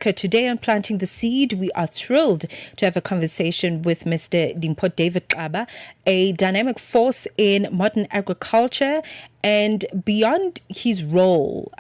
Today on Planting the Seed, we are thrilled to have a conversation with Mr. Dimpho Xaba, a dynamic force in modern agriculture and beyond his role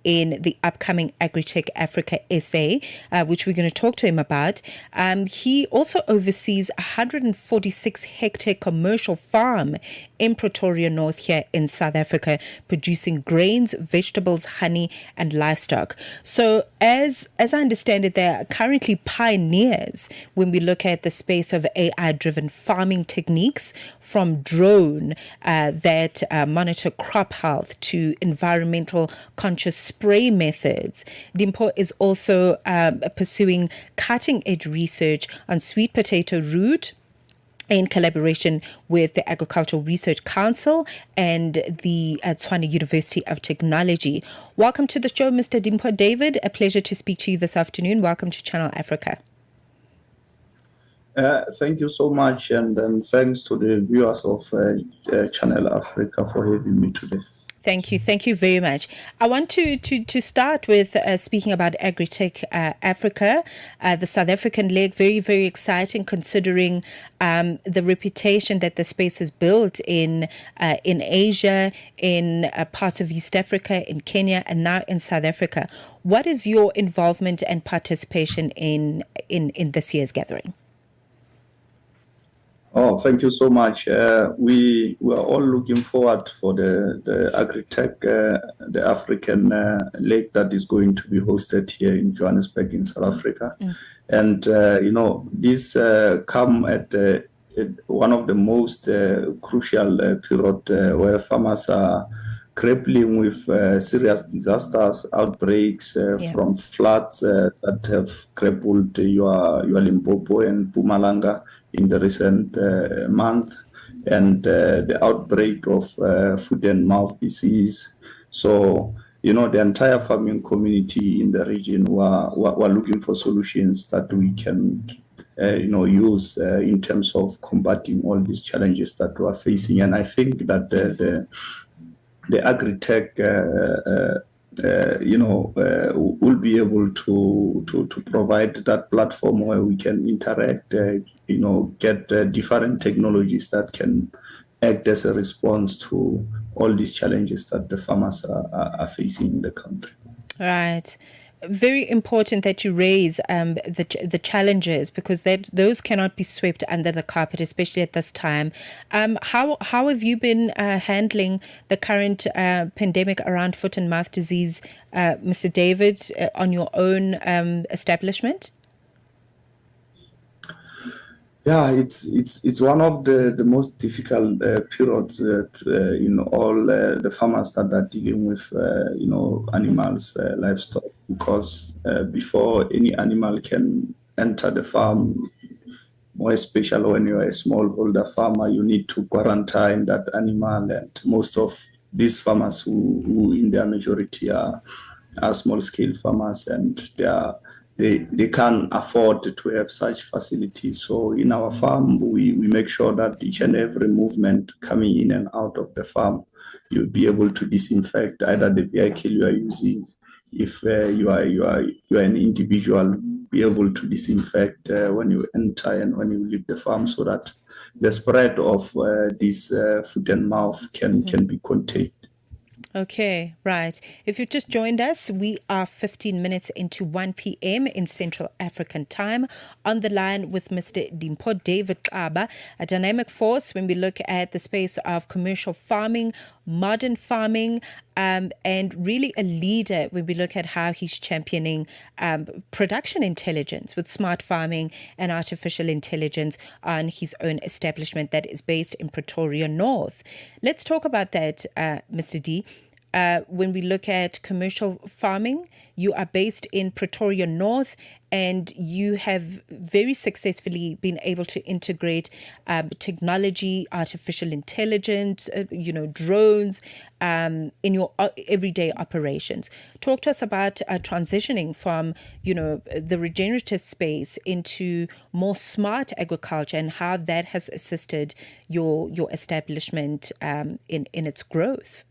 in the upcoming Agritec Africa SA, which we're going to talk to him about. He also oversees a 146-hectare commercial farm in Pretoria North here in South Africa, producing grains, vegetables, honey, and livestock. So as I understand it, they are currently pioneers when we look at the space of AI-driven farming techniques, from drone that monitor crop health to environmental conscious spray methods. Dimpho is also pursuing cutting-edge research on sweet potato root in collaboration with the Agricultural Research Council and the Tshwane University of Technology. Welcome to the show, Mr. Dimpho David. A pleasure to speak to you this afternoon. Welcome to Channel Africa. Thank you so much, and thanks to the viewers of Channel Africa for having me today. Thank you. Thank you very much. I want to start with speaking about Agritec Africa, the South African leg. Very, very exciting considering the reputation that the space has built in Asia, in parts of East Africa, in Kenya, and now in South Africa. What is your involvement and participation in this year's gathering? Oh, thank you so much. We are all looking forward for the Agritec, the African leg that is going to be hosted here in Johannesburg in South Africa. And, this come at one of the most crucial period where farmers are grappling with serious disasters, outbreaks from floods that have crippled your Limpopo and Mpumalanga in the recent month, and the outbreak of foot and mouth disease. So, the entire farming community in the region were looking for solutions that we can use in terms of combating all these challenges that we are facing. And I think that the Agritec, will be able to provide that platform where we can interact, get different technologies that can act as a response to all these challenges that the farmers are facing in the country. Right. Very important that you raise the challenges, because those cannot be swept under the carpet, especially at this time. How have you been handling the current pandemic around foot and mouth disease, Mr. David, on your own establishment? Yeah, it's one of the most difficult periods in all the farmers that are dealing with animals, livestock, because before any animal can enter the farm, more especially when you're a smallholder farmer, you need to quarantine that animal. And most of these farmers who in their majority are small-scale farmers, and they can't afford to have such facilities. So in our farm, we make sure that each and every movement coming in and out of the farm, you'll be able to disinfect either the vehicle you are using. If you are an individual, be able to disinfect when you enter and when you leave the farm, so that the spread of this foot and mouth can be contained. Okay, right. If you've just joined us, we are 15 minutes into 1 p.m. in Central African time, on the line with Mr. Dimpho Xaba, a dynamic force when we look at the space of commercial farming, modern farming, and really a leader when we look at how he's championing production intelligence with smart farming and artificial intelligence on his own establishment that is based in Pretoria North. Let's talk about that, Mr. D. When we look at commercial farming, you are based in Pretoria North, and you have very successfully been able to integrate technology, artificial intelligence, drones in your everyday operations. Talk to us about transitioning from, the regenerative space into more smart agriculture, and how that has assisted your establishment in its growth.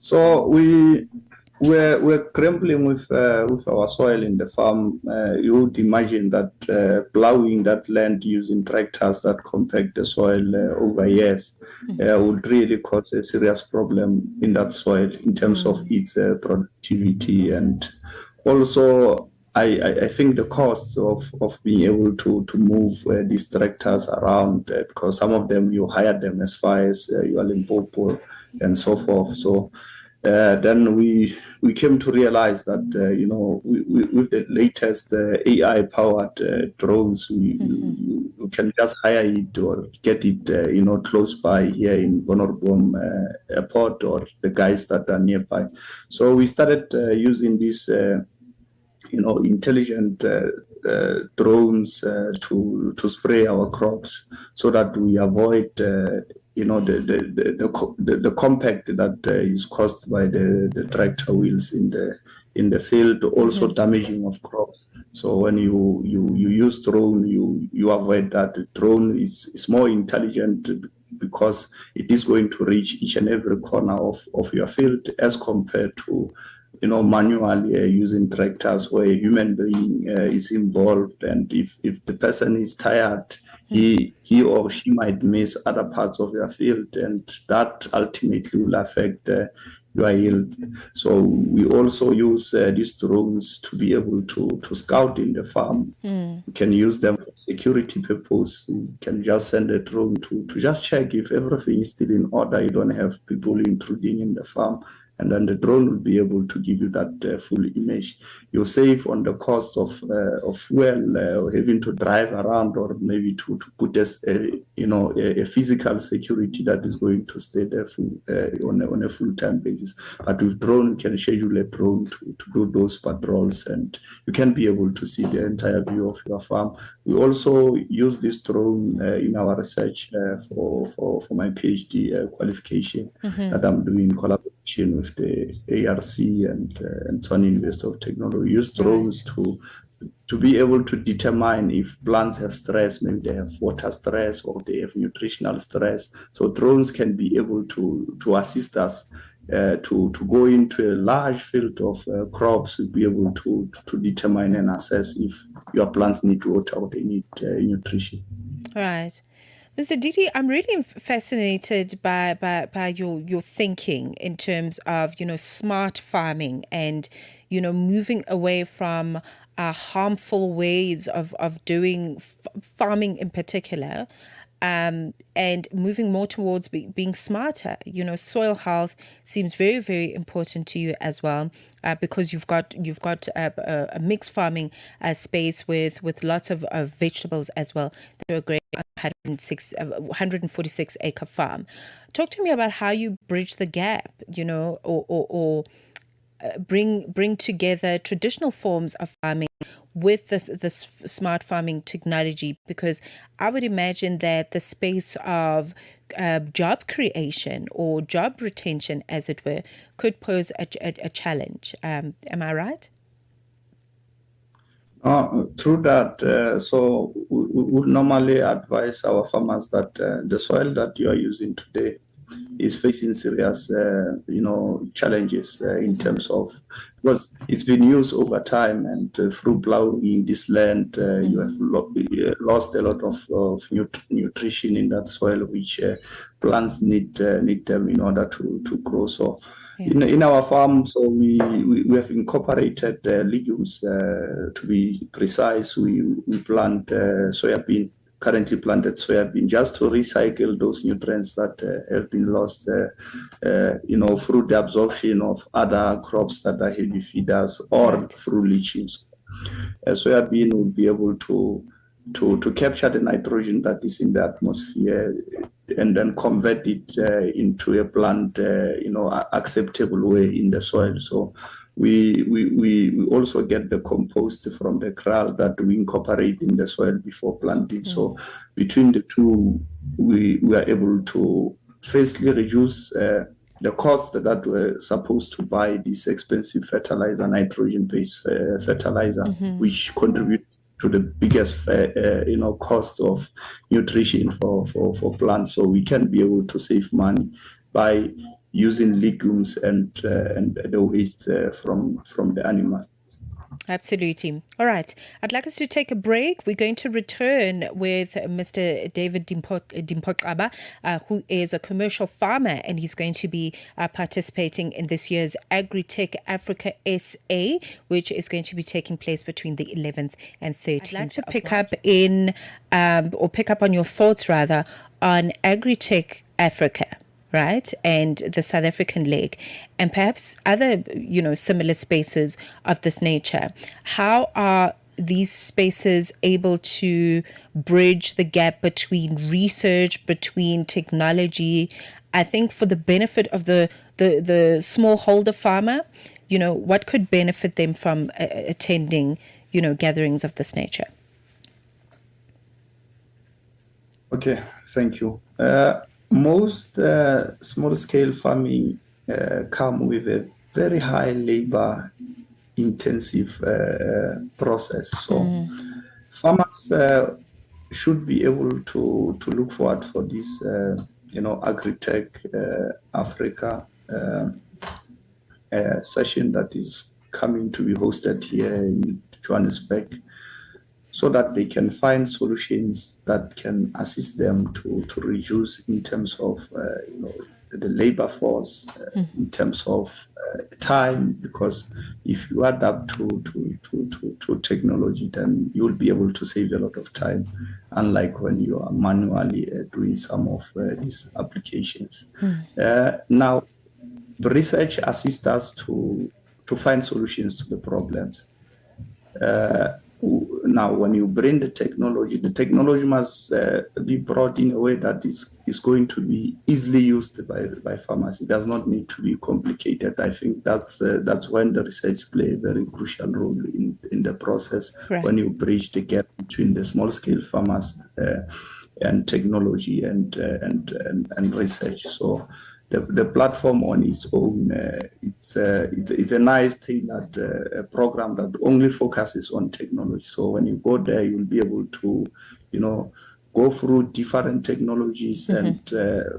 So we we're grappling with our soil in the farm. You would imagine that plowing that land using tractors that compact the soil over years would really cause a serious problem in that soil in terms of its productivity, and also I think the costs of being able to move these tractors around, because some of them you hire them as far as your Limpopo and so forth. So then we came to realize that with the latest AI-powered drones, you can just hire it or get it close by here in Bonorbom airport, or the guys that are nearby. So we started using this intelligent drones to spray our crops, so that we avoid the compact that is caused by the tractor wheels in the field, also damaging of crops. So when you use drone, you avoid that. The drone is more intelligent because it is going to reach each and every corner of your field, as compared to manually using tractors where a human being is involved, and if the person is tired, he or she might miss other parts of your field, and that ultimately will affect your yield. So we also use these drones to be able to scout in the farm. We can use them for security purpose. We can just send a drone to just check if everything is still in order. You don't have people intruding in the farm. And then the drone will be able to give you that full image. You save on the cost of fuel, having to drive around, or maybe to put a physical security that is going to stay there on a full-time basis. But with drone, you can schedule a drone to do those patrols, and you can be able to see the entire view of your farm. We also use this drone in our research for my PhD qualification that I'm doing in collaboration with the ARC and Sony University of Technology. We use drones to be able to determine if plants have stress, maybe they have water stress or they have nutritional stress. So drones can be able to assist us to go into a large field of crops, to be able to determine and assess if your plants need water or they need nutrition. Right. Mr. Diti, I'm really fascinated by your thinking in terms of, smart farming and, moving away from harmful ways of doing farming in particular, and moving more towards being smarter. Soil health seems very, very important to you as well, because you've got a mixed farming space with lots of vegetables as well. They're a great 146 acre farm. Talk to me about how you bridge the gap, or bring together traditional forms of farming with this smart farming technology, because I would imagine that the space of job creation or job retention, as it were, could pose a challenge. Am I right? Through that, so we normally advise our farmers that the soil that you are using today is facing serious, challenges in terms of, because it's been used over time, and through plowing this land, you have lost a lot of nutrition in that soil, which plants need them in order to grow. So in our farm, so we have incorporated legumes. To be precise, we plant soybean. Currently planted soybean, just to recycle those nutrients that have been lost, through the absorption of other crops that are heavy feeders, or through leaching. Soybean will be able to capture the nitrogen that is in the atmosphere, and then convert it into a plant, acceptable way in the soil. So we also get the compost from the kraal that we incorporate in the soil before planting. So between the two, we are able to firstly reduce the cost that we're supposed to buy this expensive fertilizer, nitrogen-based fertilizer, which contribute to the biggest cost of nutrition for plants. So we can be able to save money by using legumes and the waste from the animal. Absolutely. All right. I'd like us to take a break. We're going to return with Mr. David Dimpho Xaba, who is a commercial farmer, and he's going to be participating in this year's Agritec Africa SA, which is going to be taking place between the 11th and 13th. I'd like to pick up on your thoughts rather on Agritec Africa, right, and the South African leg, and perhaps other, similar spaces of this nature. How are these spaces able to bridge the gap between research, between technology? I think for the benefit of the smallholder farmer, what could benefit them from attending, gatherings of this nature? Okay, thank you. Most small-scale farming come with a very high labor-intensive process. So farmers should be able to look forward for this, Agritec Africa session that is coming to be hosted here in Johannesburg, so that they can find solutions that can assist them to reduce in terms of the labor force, in terms of time, because if you adapt to technology, then you'll be able to save a lot of time, unlike when you are manually doing some of these applications. Now, the research assists us to find solutions to the problems. Now, when you bring the technology must be brought in a way that is going to be easily used by farmers. It does not need to be complicated. I think that's when the research play a very crucial role in the process. Right. When you bridge the gap between the small scale farmers and technology and research. So the platform on its own, it's a nice thing, that a program that only focuses on technology. So when you go there, you'll be able to, go through different technologies, and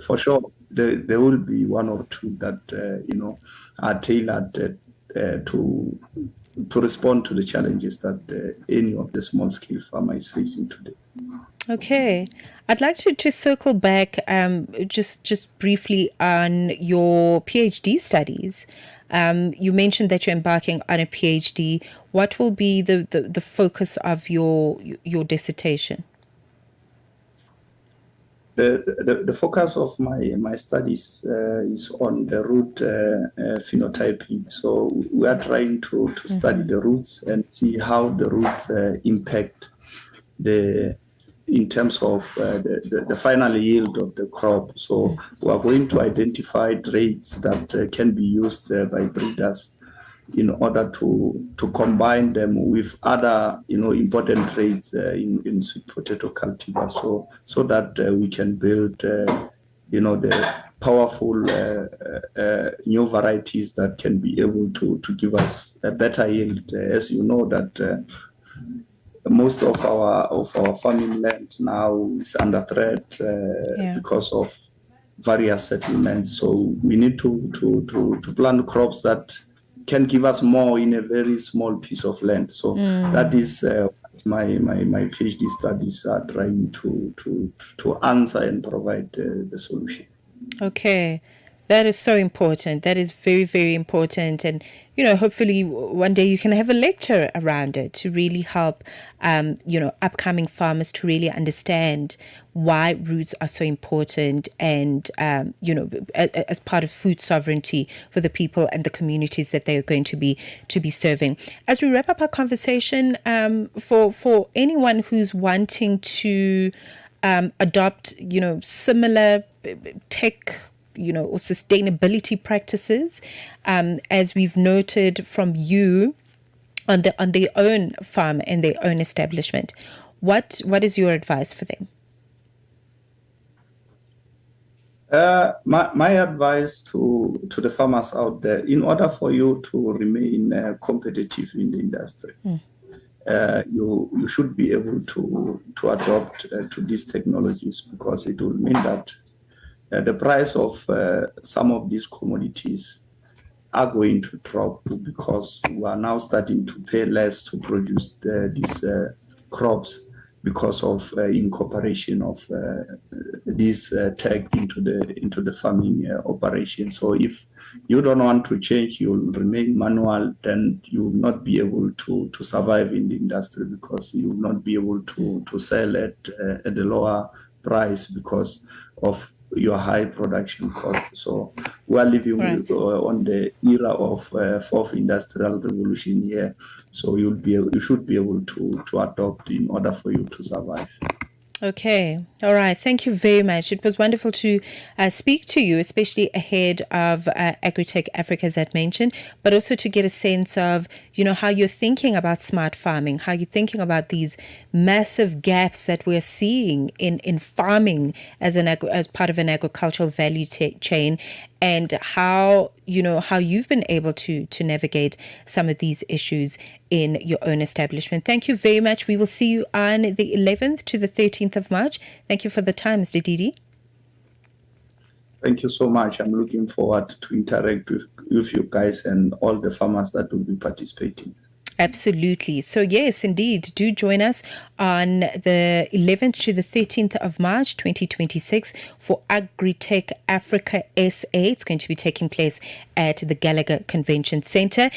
for sure there will be one or two that are tailored to respond to the challenges that any of the small scale farmer is facing today. Okay. I'd like to circle back just briefly on your PhD studies. You mentioned that you're embarking on a PhD. What will be the focus of your dissertation? The focus of my studies is on the root phenotyping. So we are trying to study the roots and see how the roots impact in terms of the final yield of the crop. So we are going to identify traits that can be used by breeders in order to combine them with other important traits in sweet potato cultivars, so that we can build the powerful new varieties that can be able to give us a better yield. As you know that most of our farming land now is under threat because of various settlements. So we need to plant crops that can give us more in a very small piece of land. So that is my PhD studies are trying to answer and provide the solution. Okay. That is so important. That is very, very important. And, hopefully one day you can have a lecture around it to really help, upcoming farmers to really understand why roots are so important and, as part of food sovereignty for the people and the communities that they are going to be serving. As we wrap up our conversation, for anyone who's wanting to adopt, similar tech or sustainability practices, as we've noted from you on their own farm and their own establishment. What is your advice for them? My advice to the farmers out there, in order for you to remain competitive in the industry, you should be able to adopt to these technologies, because it will mean that the price of some of these commodities are going to drop because we are now starting to pay less to produce these crops because of incorporation of this tech into the farming operation. So if you don't want to change, you'll remain manual, then you will not be able to survive in the industry because you will not be able to sell at the lower price because of your high production cost. So we are living on the era of fourth industrial revolution here. So you should be able to adopt in order for you to survive. Okay. All right. Thank you very much. It was wonderful to speak to you, especially ahead of Agritec Africa, as I mentioned, but also to get a sense of, how you're thinking about smart farming, how you're thinking about these massive gaps that we're seeing in farming as part of an agricultural value chain, and how you've been able to navigate some of these issues in your own establishment. Thank you very much. We will see you on the 11th to the 13th of March. Thank you for the time, Mr. Didi. Thank you so much. I'm looking forward to interact with you guys and all the farmers that will be participating. Absolutely. So yes, indeed, do join us on the 11th to the 13th of March 2026 for Agritec Africa SA. It's going to be taking place at the Gallagher Convention Center.